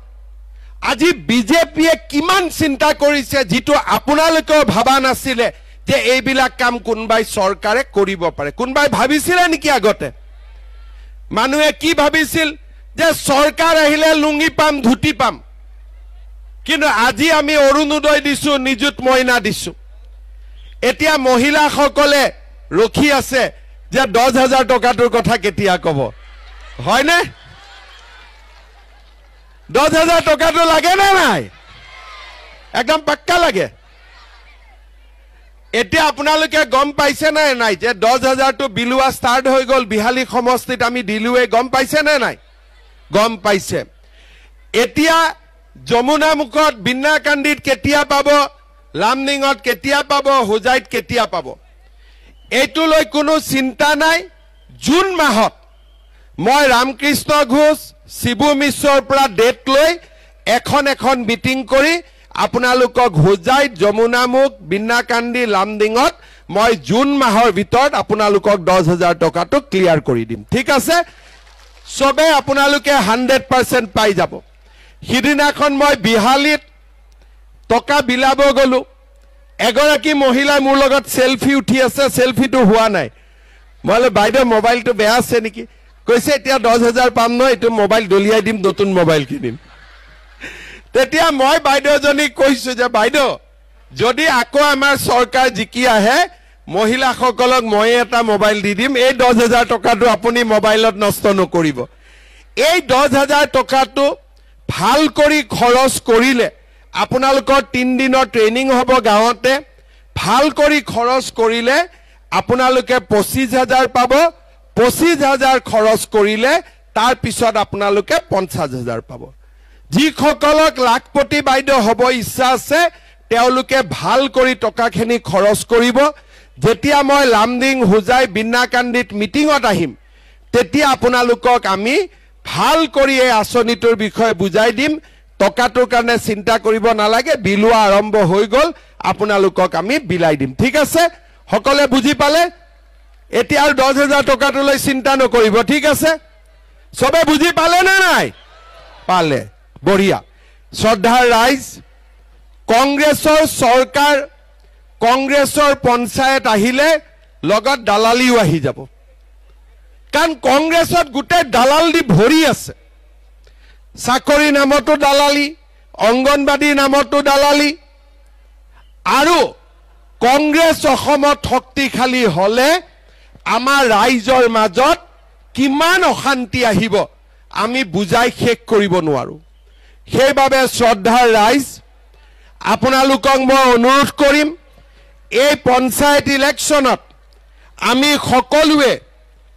আজি বিজেপিয়ে কিমান চিন্তা কৰিছে যেটো আপোনালোকেও ভাবা নাছিলে যে এইবিলাক কাম কোনবাই চৰকাৰে কৰিব পাৰে কোনবাই ভাবিছিল নেকি আগতে মানুহে কি ভাবিছিল যে চৰকাৰ আহিলে লুঙ্গি পাম ধুতি পাম কিন্তু আজি আমি অৰুণোদয় দিছো নিযুত মইনা দিছো এতিয়া মহিলাসকলে ৰখি আছে যে 10,000 টকাটোৰ কথা কেতিয়া কব হয়নে 10,000 টকাটো লাগে না নাই একদম পাক্কা লাগে এতিয়া আপোনালোকে গম পাইছে না নাই যে 10,000 টো বিলুৱা ষ্টাৰ্ট হৈ গল বিহালী সমষ্টিত আমি দিলুৱে গম পাইছে না নাই গম পাইছে এতিয়া যমুনামুখত বিন্নাকান্দিত কেতিয়া পাব লামডিঙত কেতিয়া পাব হোজাইত কেতিয়া পাব এইটো লৈ কোনো চিন্তা নাই জুন মাহত মই ৰামকৃষ্ণ ঘোষ শিবু মিশ্ৰৰ পৰা ডেট লৈ এখন মিটিং কৰি আপোনালোকক হোজাইত যমুনামুখ বিন্নাকান্দি লামডিঙত মই জুন মাহৰ ভিতৰত আপোনালোকক 10,000 টকাটো ক্লিয়াৰ কৰি দিম ঠিক আছে সবে আপোনালোকে 100% পাই যাব হিদিনাখন মই বিহালীত টকা বিলাব গলো এগৰাকী মহিলা মোৰ লগত সেলফি উঠি আছে সেলফিটো হোৱা নাই মই বাইদেউ মোবাইলটো বেয়া আছে নেকি কৈছে এতিয়া 10,000 পাম ন এটো মোবাইল দলিয়াই দিম নতুন মোবাইল কিনিম তেতিয়া মই বাইদেউজনী কৈছো যে বাইদেউ যদি আকৌ আমাৰ চৰকাৰ জিকি আহে মহিলাসকলক মই এটা মোবাইল দি দিম এই 10,000 টকাটো আপুনি মোবাইলত নষ্ট নকৰিব এই 10,000 টকাটো ভাল কৰি খৰচ কৰিলে আপোনালোকৰ 3 দিনৰ ট্ৰেনিং হ'ব গাঁৱতে ভাল কৰি খৰচ কৰিলে আপোনালোকে 25,000 পাব 25,000 খৰচ কৰিলে তাৰ পিছত আপোনালোকে 50,000 পাব যিসকলক লাখপতি বাইদেউ হ'ব ইচ্ছা আছে তেওঁলোকে ভাল কৰি টকাখিনি খৰচ কৰিব যেতিয়া মই লামডিং হোজাই বিন্নাকান্দিত মিটিঙত আহিম তেতিয়া আপোনালোকক আমি ভাল কৰি এই আঁচনিটোৰ বিষয়ে বুজাই দিম টকাটোৰ কাৰণে চিন্তা কৰিব নালাগে বিলুৱা আৰম্ভ হৈ গল আপোনালোকক আমি বিলাই দিম ঠিক আছে সকলে বুজি পালে এতিয়া আৰু 10,000 টকাটো লৈ চিন্তা নকৰিব ঠিক আছে সবে বুজি পালে না নাই পালে বঢ়িয়া শ্ৰদ্ধাৰ ৰাইজ কংগ্ৰেছৰ চৰকাৰ কংগ্ৰেছৰ পঞ্চায়ত আহিলে লগত দালালিও আহি যাব কাৰণ কংগ্ৰেছত গুটে দালাল দি ভৰি আছে চাকৰি নামতো দালালি, অংগনবাদী নামতো দালালি, আৰু কংগ্ৰেছ অসমত শক্তিশালী হলে আমাৰ ৰাইজৰ মাজত কিমান অশান্তি আহিব আমি বুজাই শেষ কৰিব নোৱাৰো। সেইবাবে শ্ৰদ্ধাৰ ৰাইজ, আপোনালোকক মই অনুৰোধ কৰিম, এই পঞ্চায়ত ইলেকশ্যনত আমি সকলোৱে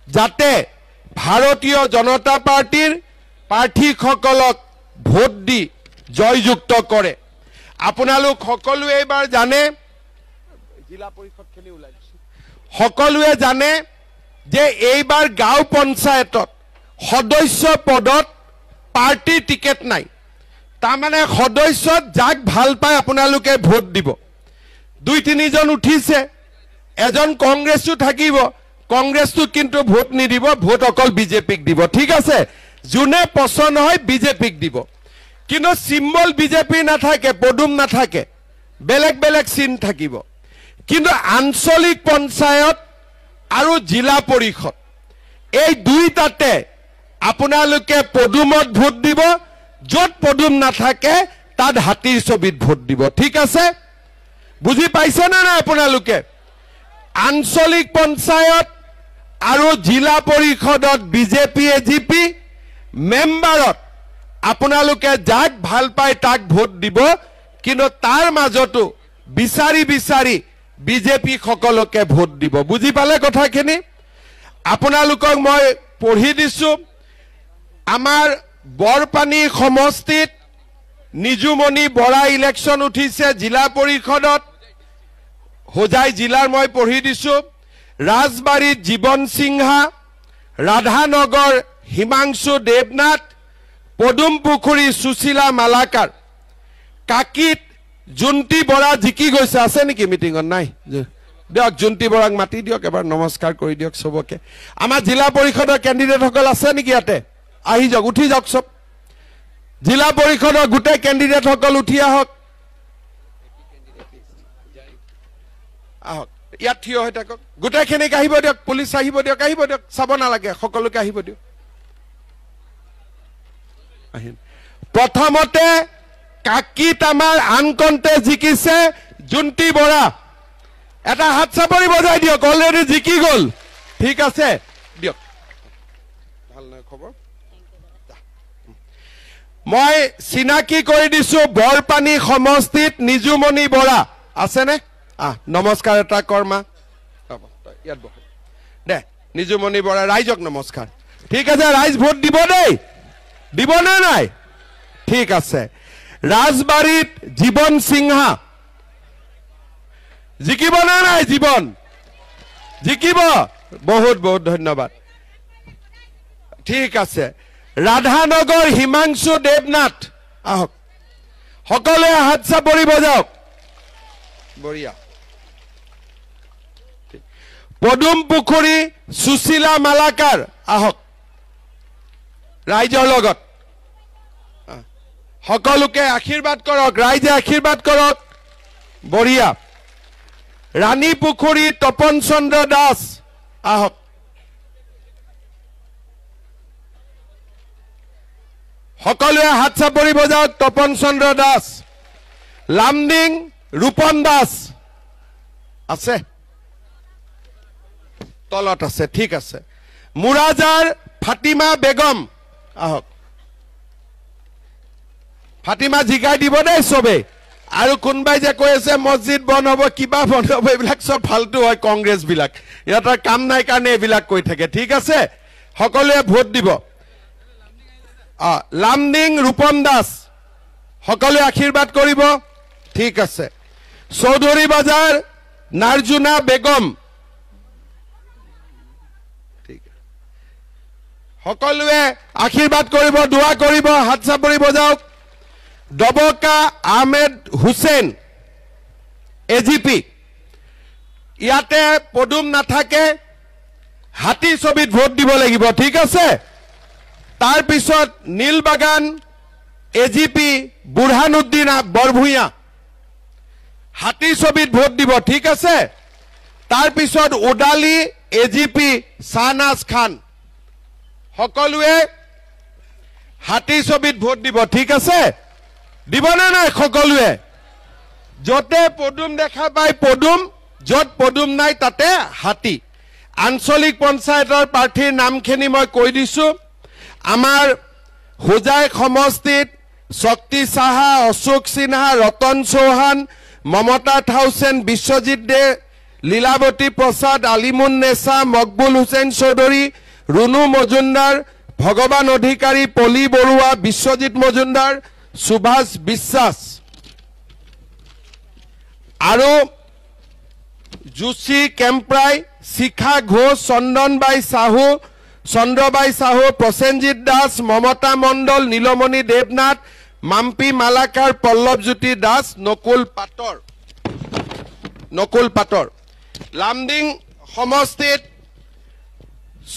যাতে ভাৰতীয় জনতা পাৰ্টিৰ প্ৰাৰ্থীসকলক ভোট দি জয়যুক্ত কৰে। আপোনালোক সকলোৱে এইবাৰ জানে, জিলা পৰিষদখিনি ওলাই দিছে, সকলোৱে জানে যে এইবাৰ গাঁও পঞ্চায়তত সদস্য পদত পাৰ্টি টিকেট নাই। তাৰমানে সদস্যত যাক ভাল পায় আপোনালোকে ভোট দিব। 2-3 জন উঠিছে, এজন কংগ্ৰেছো থাকিব, কংগ্ৰেছটো কিন্তু ভোট নিদিব, ভোট অকল বিজেপিক দিব। ঠিক আছে, যোনে পছন্দ হয় বিজেপিক দিব, কিন্তু চিম্বল বিজেপি নাথাকে, পদুম নাথাকে, বেলেগ বেলেগ চিন থাকিব। কিন্তু আঞ্চলিক পঞ্চায়ত আৰু জিলা পৰিষদ এই দুইটাতে আপোনালোকে পদুমত ভোট দিব, য'ত পদুম নাথাকে তাত হাতীৰ ছবিত ভোট দিব। ঠিক আছে, বুজি পাইছে না নাই আপোনালোকে? আঞ্চলিক পঞ্চায়ত আৰু জিলা পৰিষদত বিজেপি এজিপি, মেম্বাৰত আপোনালোকে যাক ভাল পায় তাক ভোট দিব, কিন্তু তাৰ মাজতো বিচাৰি বিচাৰি বিজেপি সকলকে ভোট দিব। বুজি পালে কথাখিনি? আপোনালোকক মই পঢ়ি দিছো। আমাৰ বৰপানী সমষ্টিত নিজুমণি বৰা ইলেকশ্যন উঠিছে জিলা পৰিষদত, হোজাই জিলাৰ মই পঢ়ি দিছো। ৰাজবাৰীত জীৱন সিংহা, ৰাধানগৰ হিমাংশু দেৱনাথ, পদুম পুখুৰী সুশীলা মালাকাৰ, কাকিত জুন্তি বৰা জিকি গৈছে। আছে নেকি মিটিঙত? নাই দিয়ক, জুন্তি বৰাক মাতি দিয়ক, এবাৰ নমস্কাৰ কৰি দিয়ক চবকে। আমাৰ জিলা পৰিষদৰ কেণ্ডিডেটসকল আছে নেকি ইয়াতে? আহি যাওক, উঠি যাওক চব। জিলা পৰিষদৰ গোটেই কেণ্ডিডেটসকল উঠি আহক, আহক ইয়াত থিয় হৈ থাকক। গোটেইখিনিক আহিব দিয়ক, পুলিচ আহিব দিয়ক, আহিব দিয়ক, চাব নালাগে, সকলোকে আহিব দিয়ক। প্ৰথমতে কাকিত আমাৰ আনকণ্ঠে জিকিছে জুন্তি বৰা। এটা হাত চাপৰি বজাই দিয়ক, অলৰেডি জিকি গ'ল। ঠিক আছে দিয়ক, ভাল নহয় খবৰ। মই চিনাকি কৰি দিছো বৰপানী সমষ্টিত নিজুমণি বৰা আছেনে? নমস্কাৰ এটা কৰ্মা ইয়াত বহ দে। নিজুমণি বৰা, ৰাইজক নমস্কাৰ। ঠিক আছে, ৰাইজ ভোট দিব দেই, দিব নে নাই? ঠিক আছে। ৰাজবাৰীত জীৱন সিংহা জিকিব নে নাই? জীৱন জিকিব, বহুত বহুত ধন্যবাদ। ঠিক আছে। ৰাধানগৰ হিমাংশু দেৱনাথ, আহক সকলোৱে হাত চাপৰি বজাওক, বঢ়িয়া। পদুম পুখুৰী সুশীলা মালাকাৰ, আহক ৰাইজৰ লগত, সকলোকে আশীৰ্বাদ কৰক, ৰাইজে আশীৰ্বাদ কৰক, বঢ়িয়া। ৰাণী পুখুৰী তপন চন্দ্ৰ দাস, আহক সকলোৱে হাত চাপৰি বজাওক, তপন চন্দ্ৰ দাস। লামডিং ৰূপন দাস আছে, তলত আছে, ঠিক আছে। মুৰাজাৰ ফাতিমা বেগম, আহক। ফাতিমা জিকাই দিব দেই চবেই। আৰু কোনোবাই যে কৈ আছে মছজিদ বন্ধ হ'ব, কিবা বন্ধ হ'ব, এইবিলাক চব ফাল্টু হয়, কংগ্ৰেছ বিলাক, ইহঁতৰ কাম নাই কাৰণে এইবিলাক কৈ থাকে। ঠিক আছে, সকলোৱে ভোট দিব। লামডিং ৰূপন দাস, সকলোৱে আশীৰ্বাদ কৰিব। ঠিক আছে। চৌধুৰী বাজাৰ নাৰ্জুনা বেগম, সকলোৱে আশীৰ্বাদ কৰিব, দোৱা কৰিব, হাত চাপৰি বজাওক। ডবকা আহমেদ হুছেইন এজিপি, ইয়াতে পদুম নাথাকে, হাতী ছবিত ভোট দিব লাগিব। ঠিক আছে। তাৰপিছত নীলবাগান এজিপি বুৰহানুদ্দিন বৰভূঞা, হাতী ছবিত ভোট দিব। ঠিক আছে। তাৰপিছত ওদালি এজিপি শাহনাজ খান, সকলোৱে হাতী ছবিত ভোট দিব ঠিক আছে দিবনে নাই সকলোৱে যতে পদুম দেখা পায় পদুম যত পদুম নাই তাতে হাতী আঞ্চলিক পঞ্চায়তৰ প্ৰাৰ্থীৰ নামখিনি মই কৈ দিছো আমাৰ হোজাই সমষ্টিত শক্তি সাহা অশোক সিনহা ৰতন চৌহান মমতা থাউচেন বিশ্বজিৎ দে লীলাৱতী প্ৰসাদ আলিমুন নেছা মকবুল হুছেইন চৌধুৰী ৰুনু মজুমদাৰ ভগৱান অধিকাৰী পলি বৰুৱা বিশ্বজিৎ মজুমদাৰ সুভাষ বিশ্বাস আৰু জুচি কেম্প্ৰাই শিখা ঘোষ চন্দনবাই সাহু চন্দ্ৰবাই সাহু প্ৰসেনজিৎ দাস মমতা মণ্ডল নীলমণি দেৱনাথ মাম্পি মালাকাৰ পল্লৱজ্যোতি দাস নকুল পাটৰ লামডিং সমষ্টিত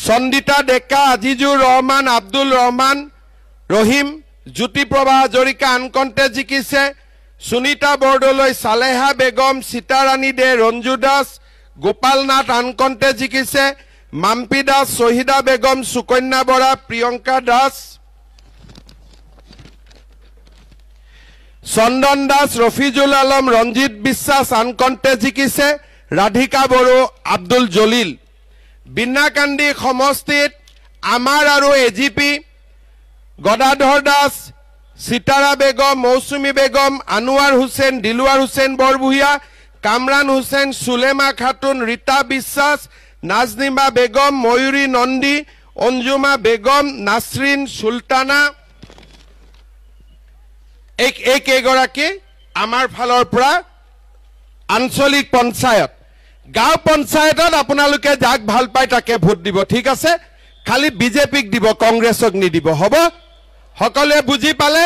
সন্দিতা ডেকা আজিজুৰ ৰহমান আব্দুল ৰহমান ৰহিম জ্যোতিপ্ৰভা হাজৰিকা আনকণ্ঠে জিকিছে সুনীতা বৰদলৈ সালেহা বেগম সীতাৰাণী দে ৰঞ্জু দাস গোপাল নাথ আনকণ্ঠে জিকিছে মাম্পি দাস শহীদা বেগম সুকন্যা বৰা প্ৰিয়ংকা দাস চন্দন দাস ৰফিজুল আলম ৰঞ্জিত বিশ্বাস আনকণ্ঠে জিকিছে ৰাধিকা বড়ো আব্দুল জলিল বিনাকান্দি সমষ্টিত আমাৰ আৰু এজিপি গদাধৰ দাস সিতাৰা বেগম মৌচুমী বেগম আনোৱাৰ হুছেইন দিলৱাৰ হুছেইন বৰবুহিয়া কামৰান হুছেইন সুলেমা খাতুন ৰীতা বিশ্বাস নাজনিমা বেগম ময়ূৰী নন্দী অঞ্জুমা বেগম নাসৰিন সুলতানা এইকেইগৰাকী আমাৰ ফালৰ পৰা আঞ্চলিক পঞ্চায়ত গাঁও পঞ্চায়তত আপোনালোকে যাক ভাল পায় তাকে ভোট দিব ঠিক আছে খালি বিজেপিক দিব কংগ্ৰেছক নিদিব হ'ব সকলোৱে বুজি পালে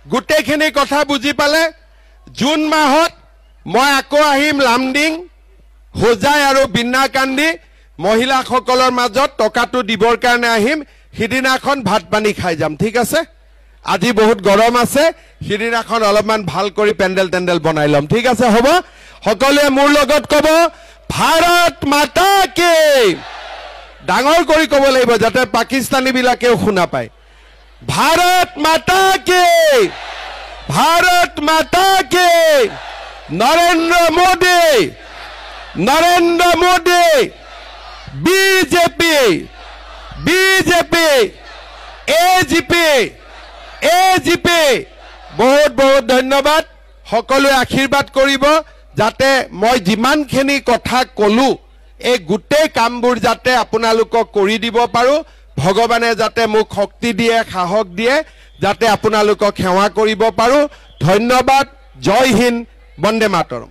গোটেইখিনি কথা বুজি পালে জুন মাহত মই আকৌ আহিম লামডিং হোজাই আৰু বিনাকান্দি মহিলাসকলৰ মাজত টকাটো দিবৰ কাৰণে আহিম সিদিনাখন ভাত পানী খাই যাম ঠিক আছে আজি বহুত গৰম আছে সিদিনাখন অলপমান ভাল কৰি পেণ্ডেল টেণ্ডেল বনাই ল'ম ঠিক আছে হ'ব সকলোৱে মোৰ লগত ক'ব ভাৰত মাতা কি ডাঙৰ কৰি ক'ব লাগিব যাতে পাকিস্তানী বিলাকেও শুনা পায় भारत माता के नरेंद्र मोदी बीजेपी एजीपी बहुत बहुत धन्यवाद সকলোৱে আশীৰ্বাদ কৰিব যাতে মই যিমানখিনি কথা কলো এই গোটেই কামবোৰ যাতে আপোনালোকক কৰি দিব পাৰো ভগৱানে যাতে মোক শক্তি দিয়ে সাহস দিয়ে যাতে আপোনালোকক সেৱা কৰিব পাৰো ধন্যবাদ জয় হিন্দ বন্দে মাতৰম